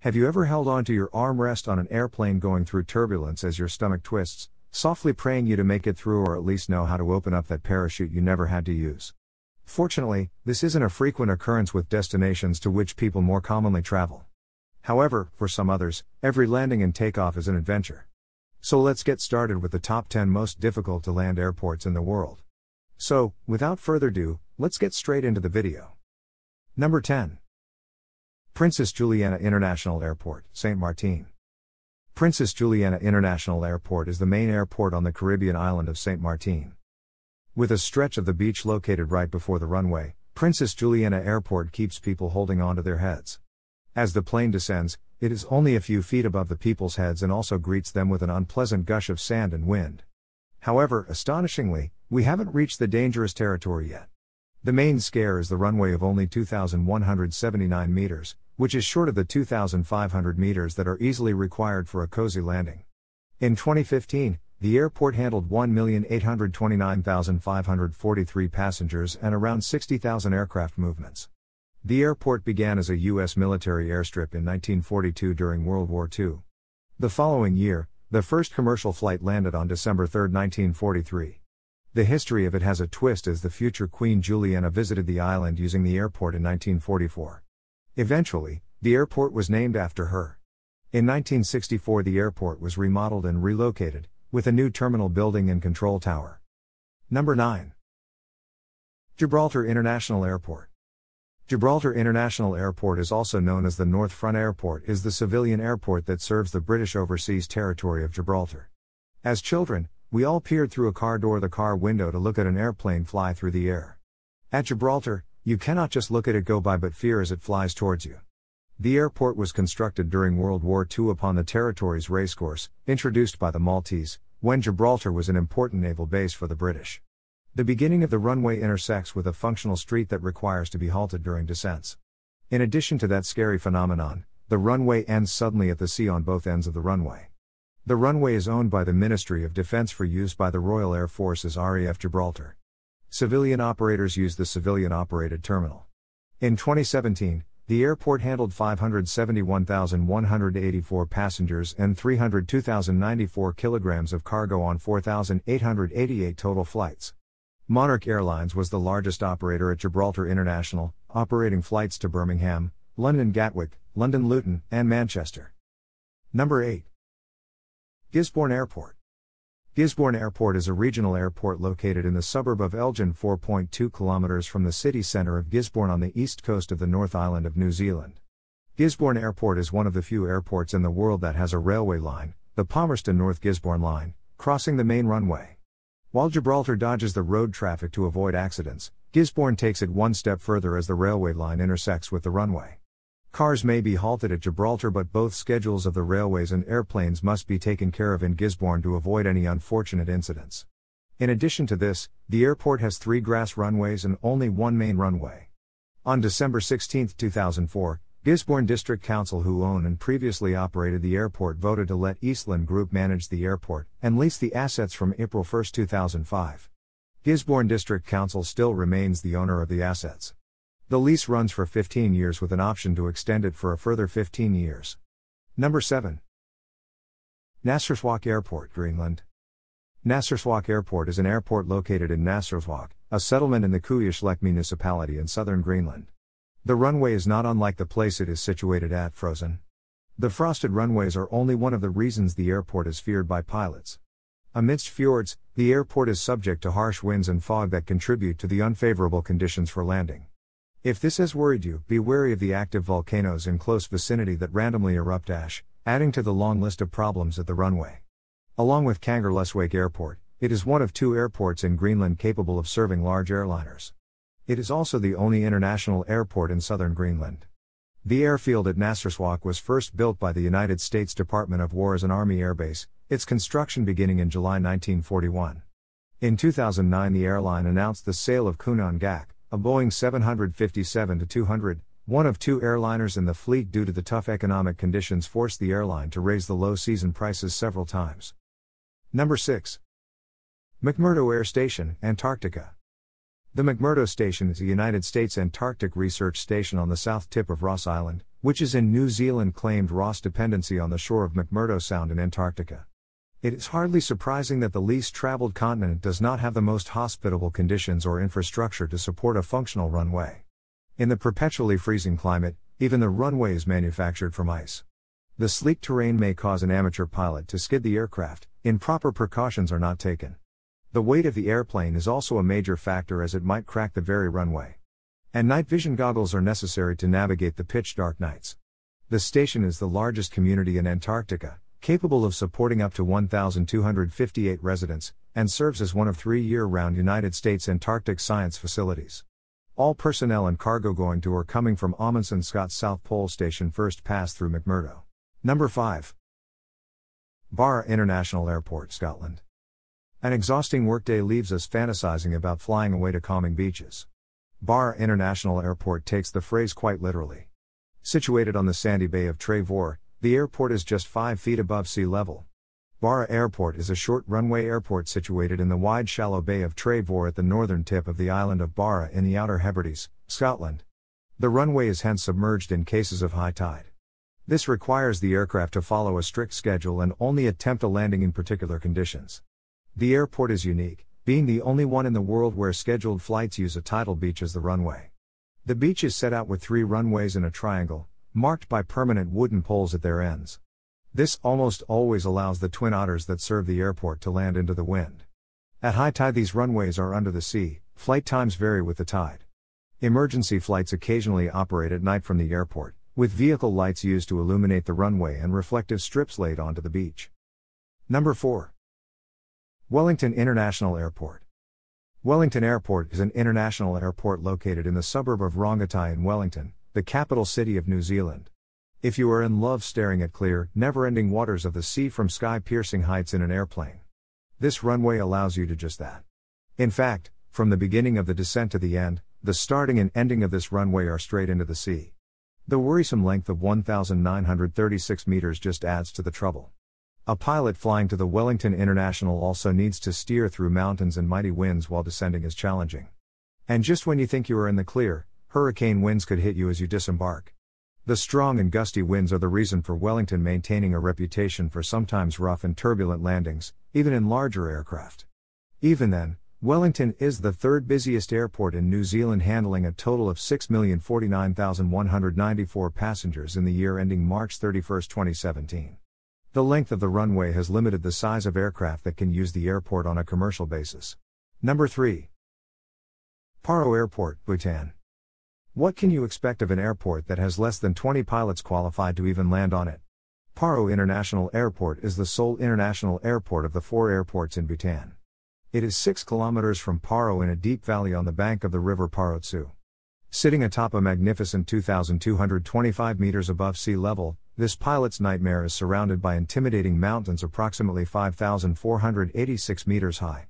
Have you ever held onto your armrest on an airplane going through turbulence as your stomach twists, softly praying you to make it through or at least know how to open up that parachute you never had to use? Fortunately, this isn't a frequent occurrence with destinations to which people more commonly travel. However, for some others, every landing and takeoff is an adventure. So let's get started with the top 10 most difficult to land airports in the world. So, without further ado, let's get straight into the video. Number 10. Princess Juliana International Airport, Saint Martin. Princess Juliana International Airport is the main airport on the Caribbean island of Saint Martin. With a stretch of the beach located right before the runway, Princess Juliana Airport keeps people holding on to their heads. As the plane descends, it is only a few feet above the people's heads and also greets them with an unpleasant gush of sand and wind. However, astonishingly, we haven't reached the dangerous territory yet. The main scare is the runway of only 2,179 meters, which is short of the 2,500 meters that are easily required for a cozy landing. In 2015, the airport handled 1,829,543 passengers and around 60,000 aircraft movements. The airport began as a U.S. military airstrip in 1942 during World War II. The following year, the first commercial flight landed on December 3, 1943. The history of it has a twist as the future Queen Juliana visited the island using the airport in 1944. Eventually, the airport was named after her. In 1964 the airport was remodeled and relocated, with a new terminal building and control tower. Number 9. Gibraltar International Airport. Gibraltar International Airport is also known as the North Front Airport, is the civilian airport that serves the British Overseas Territory of Gibraltar. As children, we all peered through a car door, the car window, to look at an airplane fly through the air. At Gibraltar, you cannot just look at it go by but fear as it flies towards you. The airport was constructed during World War II upon the territory's racecourse, introduced by the Maltese, when Gibraltar was an important naval base for the British. The beginning of the runway intersects with a functional street that requires to be halted during descents. In addition to that scary phenomenon, the runway ends suddenly at the sea on both ends of the runway. The runway is owned by the Ministry of Defence for use by the Royal Air Force's RAF Gibraltar. Civilian operators use the civilian-operated terminal. In 2017, the airport handled 571,184 passengers and 302,094 kilograms of cargo on 4,888 total flights. Monarch Airlines was the largest operator at Gibraltar International, operating flights to Birmingham, London Gatwick, London Luton, and Manchester. Number 8. Gisborne Airport. Gisborne Airport is a regional airport located in the suburb of Elgin, 4.2 kilometers from the city centre of Gisborne on the east coast of the North Island of New Zealand. Gisborne Airport is one of the few airports in the world that has a railway line, the Palmerston North Gisborne Line, crossing the main runway. While Gibraltar dodges the road traffic to avoid accidents, Gisborne takes it one step further as the railway line intersects with the runway. Cars may be halted at Gibraltar, but both schedules of the railways and airplanes must be taken care of in Gisborne to avoid any unfortunate incidents. In addition to this, the airport has 3 grass runways and only one main runway. On December 16, 2004, Gisborne District Council, who own and previously operated the airport, voted to let Eastland Group manage the airport and lease the assets from April 1, 2005. Gisborne District Council still remains the owner of the assets. The lease runs for 15 years with an option to extend it for a further 15 years. Number 7. Nassers Airport, Greenland. Nassers Airport is an airport located in Nassers, a settlement in the Kuujjuaq municipality in southern Greenland. The runway is not unlike the place it is situated at, frozen. The frosted runways are only one of the reasons the airport is feared by pilots. Amidst fjords, the airport is subject to harsh winds and fog that contribute to the unfavorable conditions for landing. If this has worried you, be wary of the active volcanoes in close vicinity that randomly erupt ash, adding to the long list of problems at the runway. Along with Kangerlussuaq Airport, it is one of 2 airports in Greenland capable of serving large airliners. It is also the only international airport in southern Greenland. The airfield at Nassers was first built by the United States Department of War as an Army airbase, its construction beginning in July 1941. In 2009 the airline announced the sale of Kunan Gak, a Boeing 757-200, one of 2 airliners in the fleet due to the tough economic conditions forced the airline to raise the low season prices several times. Number 6. McMurdo Air Station, Antarctica. The McMurdo Station is a United States Antarctic research station on the south tip of Ross Island, which is in New Zealand claimed Ross Dependency on the shore of McMurdo Sound in Antarctica. It is hardly surprising that the least traveled continent does not have the most hospitable conditions or infrastructure to support a functional runway. In the perpetually freezing climate, even the runway is manufactured from ice. The sleek terrain may cause an amateur pilot to skid the aircraft, improper precautions are not taken. The weight of the airplane is also a major factor as it might crack the very runway. And night vision goggles are necessary to navigate the pitch-dark nights. The station is the largest community in Antarctica, capable of supporting up to 1,258 residents, and serves as one of 3 year-round United States Antarctic science facilities. All personnel and cargo going to or coming from Amundsen Scott's South Pole Station first pass through McMurdo. Number 5. Barra International Airport, Scotland. An exhausting workday leaves us fantasizing about flying away to calming beaches. Barra International Airport takes the phrase quite literally. Situated on the sandy bay of Trevor, the airport is just 5 feet above sea level. Barra Airport is a short runway airport situated in the wide shallow bay of Trevor at the northern tip of the island of Barra in the Outer Hebrides, Scotland. The runway is hence submerged in cases of high tide. This requires the aircraft to follow a strict schedule and only attempt a landing in particular conditions. The airport is unique, being the only one in the world where scheduled flights use a tidal beach as the runway. The beach is set out with 3 runways in a triangle, marked by permanent wooden poles at their ends. This almost always allows the twin otters that serve the airport to land into the wind. At high tide these runways are under the sea, flight times vary with the tide. Emergency flights occasionally operate at night from the airport, with vehicle lights used to illuminate the runway and reflective strips laid onto the beach. Number 4. Wellington International Airport. Wellington Airport is an international airport located in the suburb of Rongotai in Wellington, the capital city of New Zealand. If you are in love staring at clear, never-ending waters of the sea from sky-piercing heights in an airplane, this runway allows you to just that. In fact, from the beginning of the descent to the end, the starting and ending of this runway are straight into the sea. The worrisome length of 1,936 meters just adds to the trouble. A pilot flying to the Wellington International also needs to steer through mountains and mighty winds while descending is challenging. And just when you think you are in the clear, hurricane winds could hit you as you disembark. The strong and gusty winds are the reason for Wellington maintaining a reputation for sometimes rough and turbulent landings, even in larger aircraft. Even then, Wellington is the 3rd busiest airport in New Zealand, handling a total of 6,049,194 passengers in the year ending March 31, 2017. The length of the runway has limited the size of aircraft that can use the airport on a commercial basis. Number 3. Paro Airport, Bhutan. What can you expect of an airport that has less than 20 pilots qualified to even land on it? Paro International Airport is the sole international airport of the 4 airports in Bhutan. It is 6 kilometers from Paro in a deep valley on the bank of the river Parotsu. Sitting atop a magnificent 2,225 meters above sea level, this pilot's nightmare is surrounded by intimidating mountains approximately 5,486 meters high.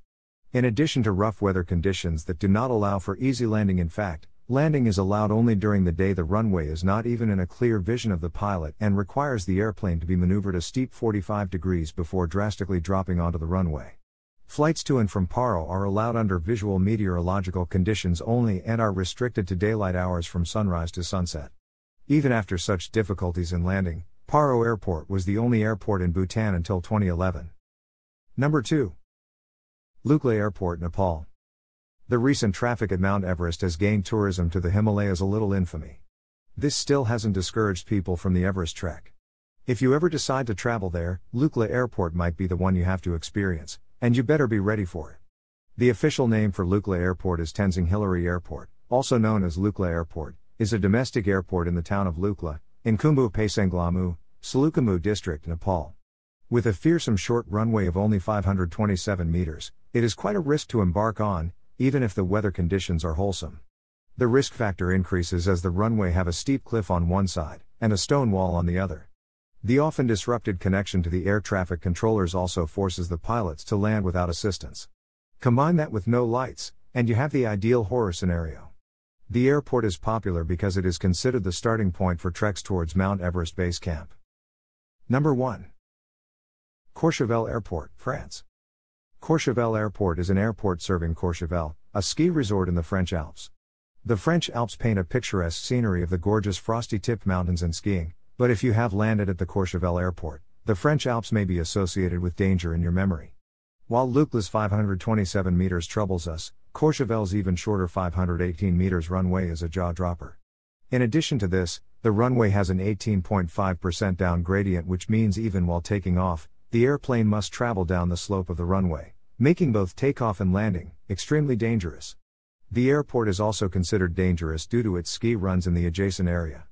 In addition to rough weather conditions that do not allow for easy landing, in fact, landing is allowed only during the day. The runway is not even in a clear vision of the pilot and requires the airplane to be maneuvered a steep 45 degrees before drastically dropping onto the runway. Flights to and from Paro are allowed under visual meteorological conditions only and are restricted to daylight hours from sunrise to sunset. Even after such difficulties in landing, Paro Airport was the only airport in Bhutan until 2011. Number 2. Lukla Airport, Nepal. The recent traffic at Mount Everest has gained tourism to the Himalayas a little infamy. This still hasn't discouraged people from the Everest trek. If you ever decide to travel there, Lukla Airport might be the one you have to experience, and you better be ready for it. The official name for Lukla Airport is Tenzing Hillary Airport, also known as Lukla Airport, is a domestic airport in the town of Lukla, in Khumbu Pasanglamu, Salukhamu district, Nepal. With a fearsome short runway of only 527 meters, it is quite a risk to embark on, even if the weather conditions are wholesome. The risk factor increases as the runway have a steep cliff on one side, and a stone wall on the other. The often disrupted connection to the air traffic controllers also forces the pilots to land without assistance. Combine that with no lights, and you have the ideal horror scenario. The airport is popular because it is considered the starting point for treks towards Mount Everest Base Camp. Number 1. Courchevel Airport, France. Courchevel Airport is an airport serving Courchevel, a ski resort in the French Alps. The French Alps paint a picturesque scenery of the gorgeous frosty-tipped mountains and skiing, but if you have landed at the Courchevel Airport, the French Alps may be associated with danger in your memory. While Lukla's 527 meters troubles us, Courchevel's even shorter 518 meters runway is a jaw-dropper. In addition to this, the runway has an 18.5% down gradient, which means even while taking off, the airplane must travel down the slope of the runway, making both takeoff and landing extremely dangerous. The airport is also considered dangerous due to its ski runs in the adjacent area.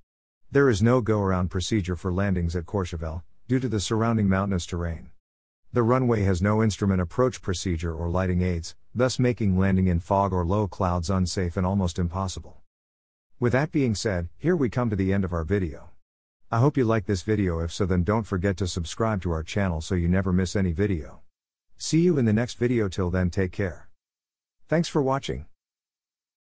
There is no go-around procedure for landings at Courchevel, due to the surrounding mountainous terrain. The runway has no instrument approach procedure or lighting aids, thus making landing in fog or low clouds unsafe and almost impossible. With that being said, here we come to the end of our video. I hope you like this video. If so, then don't forget to subscribe to our channel so you never miss any video. See you in the next video. Till then, take care. Thanks for watching.